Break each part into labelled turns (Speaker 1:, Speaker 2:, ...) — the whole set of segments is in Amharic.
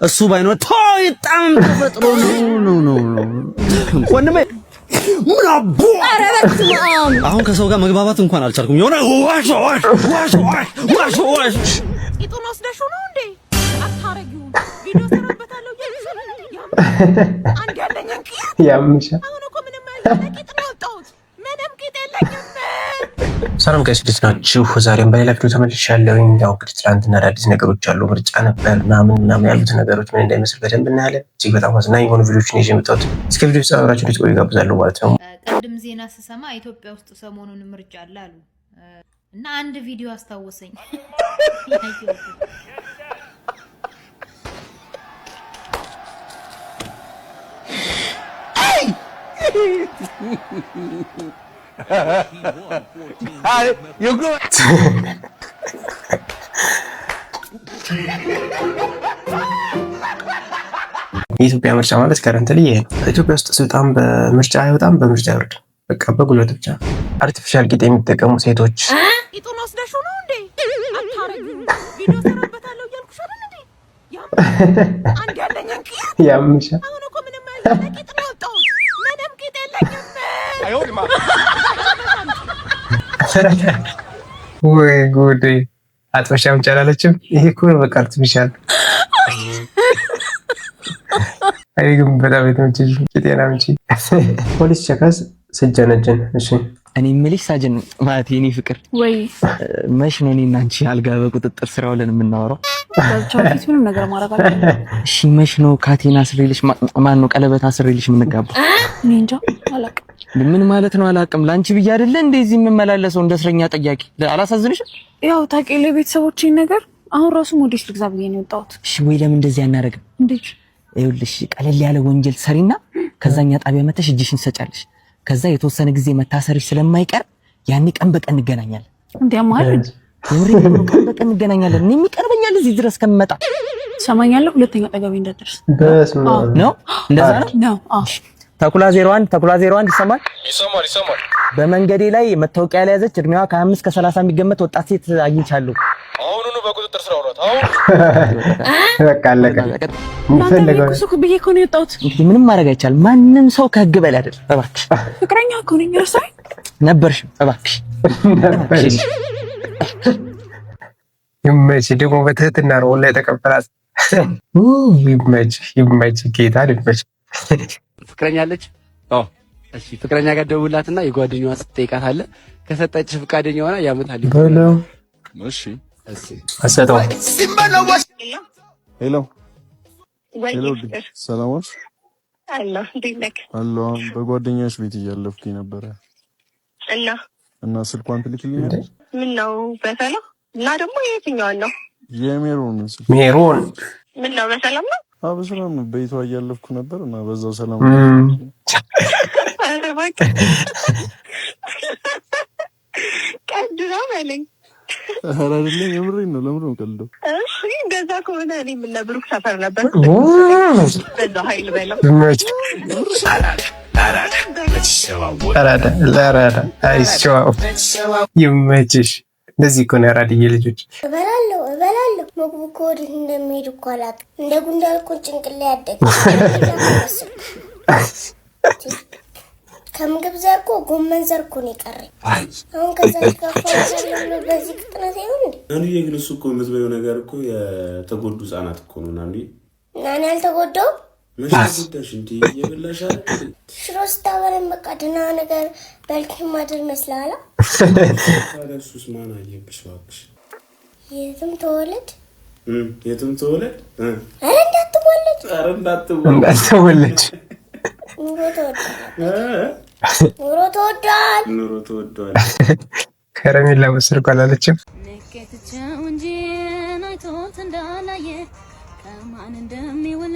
Speaker 1: እሱ ባይኖር በጣም ተፈጥሮ ነው ወንድሜ ምን አቦ አሁን ከሰው ጋር መግባባት እንኳን አልቻልኩም የሆነ ዋሽ
Speaker 2: ኢጡን ወስደሽው ነው እንዴ አታረጊው ቪዲዮ ሰራበታለሁ አንድ ያለኝ
Speaker 3: ያምሻ
Speaker 2: አሁን እኮ ምንም አይደለም ቂጥ ነው ያወጣሁት ምንም ቂጥ የለኝም
Speaker 3: ሰላም ጋይስ እንዴት ናችሁ? ዛሬም በሌላ ቪዲዮ ተመልሻለሁ። ያው እንግዲህ ትናንትና አዳዲስ ነገሮች አሉ ምርጫ ነበር ምናምን ያሉት ነገሮች ምን እንደሚመስል በደንብ እናያለን። እጅግ በጣም አዝናኝ የሆኑ ቪዲዮዎችን ይዤ መጣሁት። እስከ ቪዲዮ ተጻራችሁ እንድትቆዩ ጋብዛለሁ ማለት ነው።
Speaker 4: ቀድም ዜና ስሰማ ኢትዮጵያ ውስጥ ሰሞኑን ምርጫ አለ አሉ እና አንድ ቪዲዮ አስታወሰኝ።
Speaker 3: የኢትዮጵያ ምርጫ ማለት ከረንትሊ ይሄ ነው። ኢትዮጵያ ውስጥ በጣም በምርጫ አይወጣም በምርጫ ይወርድ በቃ በጉልበት ብቻ አርቲፊሻል ቂጥ የሚጠቀሙ ሴቶች
Speaker 2: ኢጡን ወስደሽው ነው እንዴ አታረጊው ቪዲዮ ሰራበታለሁ እያልኩሽ አይደል እንዴ አንድ ያለኝ
Speaker 3: ያምሻ
Speaker 2: አሁን እኮ ምንም አይደለም ቂጥ ነው ያወጣሁት ምንም ቂጥ የለኝም
Speaker 3: ወይ ጉዴ አጥበሻም ቻላለችም። ይሄ እኮ በቃ አርቲፊሻል አይግም በጣም የተመቸሽ ቂጤና ምንጭ ፖሊስ ቸካስ ስጀነጀን እሺ
Speaker 5: እኔ ምልሽ ሳጅን ማለት የኔ ፍቅር
Speaker 6: ወይ
Speaker 5: መች ነው እኔና አንቺ አልጋ በቁጥጥር ስር ውለን የምናወራው?
Speaker 6: ቻውፊት ምንም ነገር ማረግ አለ።
Speaker 5: እሺ መች ነው ካቴና አስሬልሽ ማን ነው ቀለበት አስሬልሽ የምንጋባው?
Speaker 6: እኔ እንጃ አላውቅም።
Speaker 5: ምን ማለት ነው አላውቅም? ላንቺ ብዬ አይደለ እንደዚህ የምመላለሰው እንደ እስረኛ ጠያቂ አላሳዝንሽም?
Speaker 6: ያው ታውቂለ ቤተሰቦቼን ነገር አሁን ራሱ ሞዴስ ልግዛ ብዬ ነው የወጣሁት።
Speaker 5: እሺ ወይ ለምን እንደዚህ አናረግም?
Speaker 6: እንዴት?
Speaker 5: ይኸውልሽ ቀለል ያለ ወንጀል ሰሪና ከዛኛ ጣቢያ መተሽ እጅሽን ትሰጫለሽ። ከዛ የተወሰነ ጊዜ መታሰርሽ ስለማይቀር ያኔ ቀን በቀን እንገናኛለን።
Speaker 6: እንዴ ማለት
Speaker 5: ቀን በቀን እንገናኛለን። እኔ የሚቀርበኛል እዚህ ድረስ ከመጣ
Speaker 6: ሰማኛለሁ። ሁለተኛ ጠገቤ እንዳትደርስ
Speaker 5: ነው። እንደዛ ነው። ተኩላ 01 ይሰማል። በመንገዴ ላይ መታወቂያ ላይ ያዘች እድሜዋ ከ25 እስከ 30 የሚገመት ወጣት ሴት አግኝቻለሁ።
Speaker 7: አሁኑኑ በቁጥጥር ስር አውሏት። አሁን
Speaker 3: በቃ አለቀ።
Speaker 6: ሱቅ ብዬ እኮ ነው የወጣሁት።
Speaker 5: እንግዲህ ምንም ማድረግ አይቻልም። ማንም ሰው ከህግ በላይ አይደል። እባክሽ
Speaker 6: ፍቅረኛ እኮ ነኝ። እርሳይ
Speaker 5: ነበርሽ። እባክሽ
Speaker 3: ይመች ደግሞ በትህትና ነው ላይ ተቀበላት። ይመች ጌታ ይመች።
Speaker 8: ፍቅረኛ አለች? አዎ። እሺ ፍቅረኛ ጋር ደውላትና የጓደኛዋ ስትጠይቃት አለ ከሰጠች ፍቃደኛ ሆና ያመጣል
Speaker 3: በለው።
Speaker 7: እሺ
Speaker 3: አሰጠው።
Speaker 7: ሄሎ ሰላም
Speaker 2: አላህ እንዴት
Speaker 7: አሎ በጓደኛሽ ቤት እያለፍኩኝ ነበረ እና ስልኳን ትልክልኛለሽ?
Speaker 2: ምን ነው በሰላም እና ደግሞ የትኛው ነው
Speaker 7: የሜሮን
Speaker 2: ምን ነው በሰላም ነው?
Speaker 7: አዎ በሰላም ነው። ቤቷ እያለፍኩ ነበር እና በዛው ሰላም
Speaker 2: ቀልድ ነው ማለት
Speaker 7: ኧረ አይደለም የምሬን ነው። ለምን ነው ቀልደው?
Speaker 2: እሺ እንደዛ ከሆነ እኔ ምን ብሩክ ሰፈር ነበር በዛ ኃይል በለው
Speaker 3: ይመችሽ። እንደዚህ እኮ ነው ያራድዬ ልጆች።
Speaker 9: እበላለሁ ምግቡ እኮ ወዴት እንደሚሄድ እኮ አላውቅም። እንደ ጉንዳን እኮ ጭንቅላ ያደገ ከምግብ ዘር እኮ ጎመን ዘር እኮ ነው የቀረኝ። አሁን ከዛ በዚህ ፍጥነት ይሁን እንዴ?
Speaker 10: አንዴ ግን እሱ እኮ የምትበይው ነገር እኮ የተጎዱ ህጻናት እኮ ነው። አንዴ
Speaker 9: እና እኔ አልተጎዳሁም።
Speaker 10: ምን ተጎዳሽ እንዴ? እየበላሽ አይደል?
Speaker 9: ሽሮ ስታበላኝ በቃ ደህና ነገር በልክ ማድር መስላላ።
Speaker 10: ታዲያ እሱስ ማን አየብሽ እባክሽ?
Speaker 9: የትም ተወለድ
Speaker 10: ኧረ
Speaker 3: እንዳትወለድ
Speaker 9: ኑሮ ተወዷል።
Speaker 3: ከረሜላ ወሰድኩ አላለችም።
Speaker 4: ነከተቸው እንጂ አይቶት እንዳላየ ከማን እንደሚውል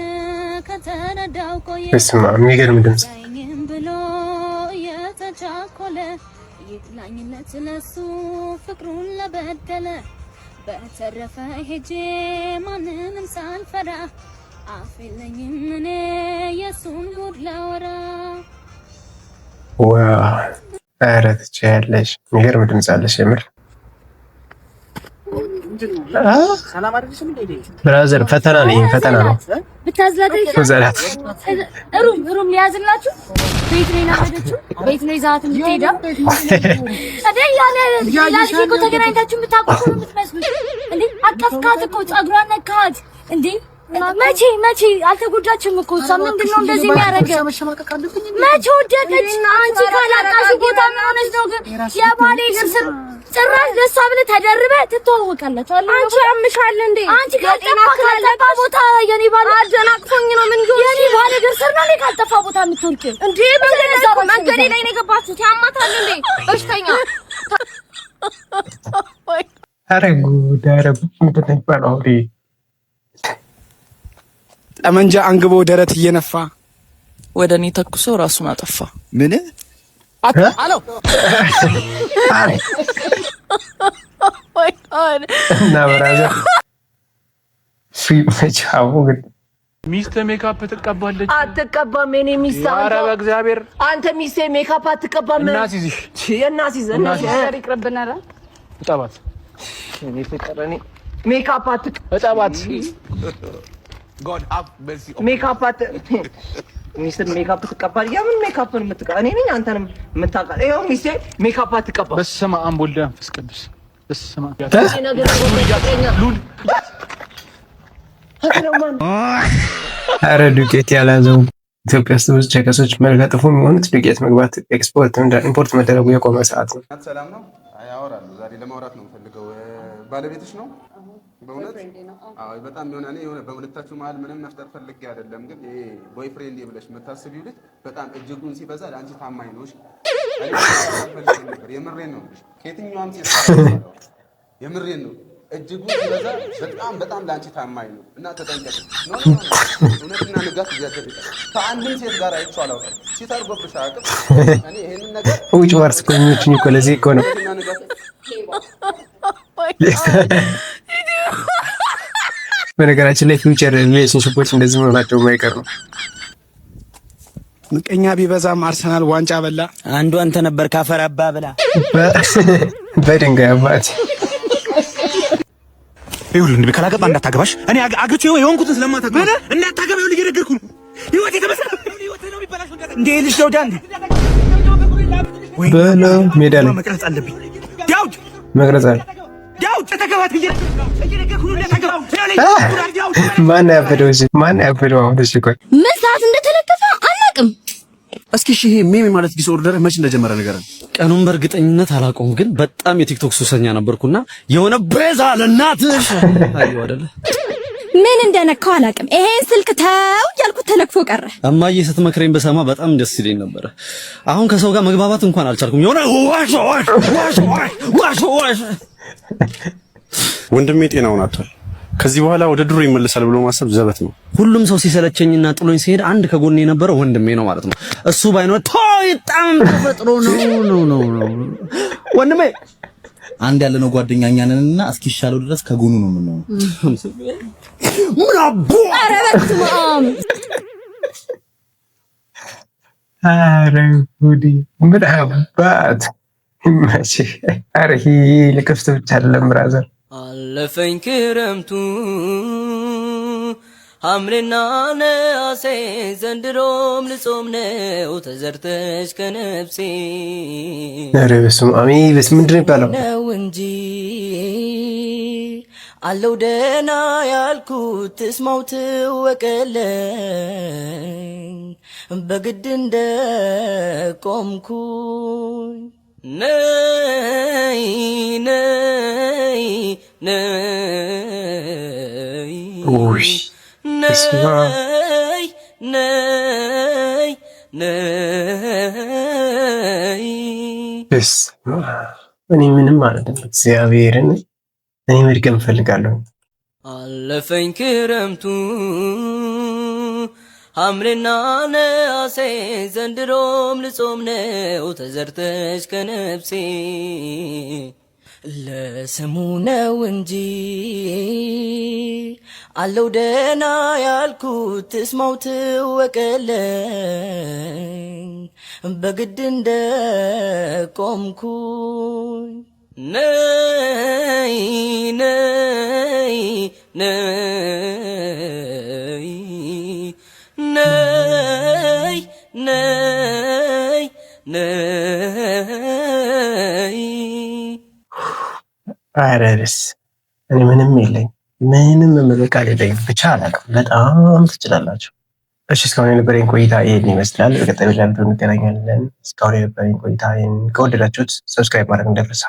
Speaker 4: ከተረዳው ቆየ።
Speaker 3: በስመ አብ የሚገርም ድምፅ
Speaker 4: ብሎ የተቻኮለ ይጥላኝለት ለሱ ፍቅሩን ለበደለ በተረፈ ሄጄ ማንንም ሳልፈራ አፍለኝም እኔ የሱን ጉድ ላወራ።
Speaker 3: ዋው ኧረ ትችያለሽ። የሚገርም ድምፅ አለሽ የምር። ብራዘር ፈተና ነው ፈተና ነው
Speaker 9: ብታዝላት ሩም ሊያዝላችሁ ቤት ነው ያመደችው ቤት ነው ይዛት የምትሄደው ታዲያ ያለ እኮ ተገናኝታችሁ የምታውቁት ነው የምትመስሉት እንዴ አቀፍካት እኮ ጸጉሯን ነካት እንዴ መቼ አልተጎዳችም እኮ እሷ ምንድነው እንደዚህ የሚያደርገው መቼ ወደቀች አንቺ ካላቃሽ ቦታ ሆነሽ ነው ግን የባሌ ግርስር ጭራሽ ደሷ ብለህ ተደርበህ ትተዋወቃላችሁ አንቺ ያምሻል እንዴ አንቺ ካልጠፋ ቦታ የኔ ባል አደናቅፎኝ ነው ምን ይሁን የኔ ባል ግርስር ነው ለካ ካልጠፋ ቦታ የምትወልቂው እንዴ በለዛ መንገዴ ላይ ነው የገባችሁት ያማታል እንዴ በሽተኛ
Speaker 3: ኧረ ጉድ ኧረ ምንድን ነው የሚባለው
Speaker 11: ጠመንጃ አንግቦ ደረት እየነፋ
Speaker 6: ወደ እኔ ተኩሶ ራሱን አጠፋ።
Speaker 1: ምን
Speaker 11: አለው?
Speaker 6: ወይ አይ
Speaker 3: እና ብራዘር መቻው ግን
Speaker 8: ሚስት ሜካፕ ትቀባለች።
Speaker 2: አትቀባም። እኔ ሚስት
Speaker 8: ኧረ በእግዚአብሔር
Speaker 2: አንተ ሚስት ሜካፕ አትቀባም።
Speaker 8: እናሲዝሽ
Speaker 2: እናሲዝ ይቅርብናል።
Speaker 8: እጠባት
Speaker 2: እኔ ፍቅር እኔ ሜካፕ
Speaker 8: እጠባት
Speaker 2: ሜካፕ ሚስት ሜካፕ ትቀባል። የምን ሜካፕ ነው የምትቀባ? እኔ ነኝ አንተንም የምታውቃል። ይኸው ሚስቴ ሜካፕ አትቀባም።
Speaker 8: በስመ አብ ወልድ መንፈስ ቅዱስ በስመ አብ
Speaker 3: ኧረ ዱቄት ያላዘው ኢትዮጵያ ውስጥ ብዙ ቸከሶች መልከ ጥፉ የሚሆኑት ዱቄት መግባት ኤክስፖርት ኢምፖርት መደረጉ የቆመ ሰዓት ነው።
Speaker 10: ሰላም ነው። አያወራሉ። ዛሬ ለማውራት ነው ፈልገው ባለቤትሽ ነው በእውነት አዎ በጣም የሆነ በሁለታችሁ መሀል ምንም መፍጠር ፈልጌ አይደለም፣ ግን ይሄ ቦይፍሬንድ ብለሽ የምታስቢው ልጅ በጣም እጅጉን ሲበዛ ለአንቺ ታማኝ ነው። እሺ የምሬን ነው። ከየትኛውም ሴት የምሬን ነው። እጅጉን ሲበዛ በጣም ለአንቺ ታማኝ ነው እና ተጠንቀቂ። እውነትና ንጋት ይያደርጋል። ከአንድም ሴት ጋር አይቼው አላውቅም። ሲታርጎብሽ አያውቅም። እኔ ይሄንን ነገር
Speaker 3: ውጭ ዋርስ ኮሚኒቲ እኮ ለዚህ እኮ ነው በነገራችን ላይ ፊውቸር ሪሌሽንሺፖች እንደዚህ መሆናቸው የማይቀር ነው።
Speaker 11: ምቀኛ ቢበዛም አርሰናል ዋንጫ በላ።
Speaker 5: አንዱ አንተ ነበር ካፈራባ ብላ
Speaker 3: በድንጋይ አባት
Speaker 1: ይኸውልህ እንዴ ካላገባ እንዳታገባሽ። እኔ አግብቼው የሆንኩትን ስለማታገባ እንዳታገባ ይኸውልህ እየነገርኩ ነው። ህይወቴ ተበሰለ ህይወቴ ነው የሚበላሽ እንዴ ልጅ ደውዳ እንዴ
Speaker 3: በለ ሜዳ ላይ
Speaker 1: መቅረጽ አለብኝ። ዳውድ
Speaker 3: መቅረጽ አለ
Speaker 1: ዳውድ ተከባት እየነገርኩ ነው። ለታገባው
Speaker 3: ማን ያፈደው እዚህ ማን ያፈደው? አሁን እሺ ቆይ
Speaker 9: ምን ሰዓት እንደተለከፈ አናውቅም።
Speaker 1: እስኪ እሺ ይሄ ሜም ማለት ዲስኦርደር መች እንደጀመረ ነገር ቀኑን በእርግጠኝነት አላውቀውም፣ ግን በጣም የቲክቶክ ሱሰኛ ነበርኩና የሆነ ቤዛ ለእናትሽ አየው አይደለ
Speaker 9: ምን እንደነካው አላውቅም። ይሄን ስልክ ተው ያልኩት ተለክፎ ቀረ።
Speaker 1: እማዬ ስትመክረኝ በሰማ በጣም ደስ ይለኝ ነበር። አሁን ከሰው ጋር መግባባት እንኳን አልቻልኩም። የሆነ ዋሽ
Speaker 7: ወንድሜ ጤናውን አጥቷል። ከዚህ በኋላ ወደ ድሮ ይመለሳል ብሎ ማሰብ ዘበት ነው።
Speaker 1: ሁሉም ሰው ሲሰለቸኝና ጥሎኝ ሲሄድ አንድ ከጎኔ የነበረው ወንድሜ ነው ማለት ነው። እሱ ባይኖር በጣም ተፈጥሮ ነው ወንድሜ
Speaker 12: አንድ ያለነው ጓደኛኛ ነንና እስኪሻለው ድረስ ከጎኑ ነው የምንሆነው።
Speaker 1: ምን አቦ
Speaker 9: ኧረ በስመ አብ
Speaker 3: ኧረ ጉዲ ምን አባት ማሽ አርሂ ለከፍቶ ብቻ አይደለም ብራዘር
Speaker 13: አለፈኝ ክረምቱ ሐምሌና ነሐሴ ዘንድሮም ልጾም ነው ተዘርተሽ ከነፍሴ።
Speaker 3: ኧረ በስመ አብ ምንድን ነው የሚባለው
Speaker 13: ነው እንጂ አለው ደህና ያልኩት ትስማው ትወቀለኝ በግድ እንደቆምኩኝ ነይ ነይ ነይ
Speaker 3: ውይ
Speaker 13: ነይ ነይ ነይ
Speaker 3: በስመ አብ እኔ ምንም ማለት ነው እግዚአብሔርን እኔ መድገም እፈልጋለሁ።
Speaker 13: አለፈኝ ክረምቱ ሐምሌና ነሐሴ ዘንድሮም ልጾም ነው ተዘርተሽ ከነፍሴ። ለስሙ ነው እንጂ አለው ደህና ያልኩት ትስማው ትወቀለኝ በግድ እንደቆምኩኝ ነይ ነይ ነይ ነይ ነይ ነይ።
Speaker 3: ኧረ ደስ እኔ ምንም የለኝ ምንም የምለው ቃል የለኝም። ብቻ አላውቅም። በጣም ትችላላችሁ። እሺ እስካሁን የነበረኝ ቆይታ ይሄን ይመስላል። በቀጣይ ቪዲዮ እንገናኛለን። እስካሁን የነበረኝ ቆይታ ከወደዳችሁት ሰብስክራይብ ማድረግ እንዳትረሳ።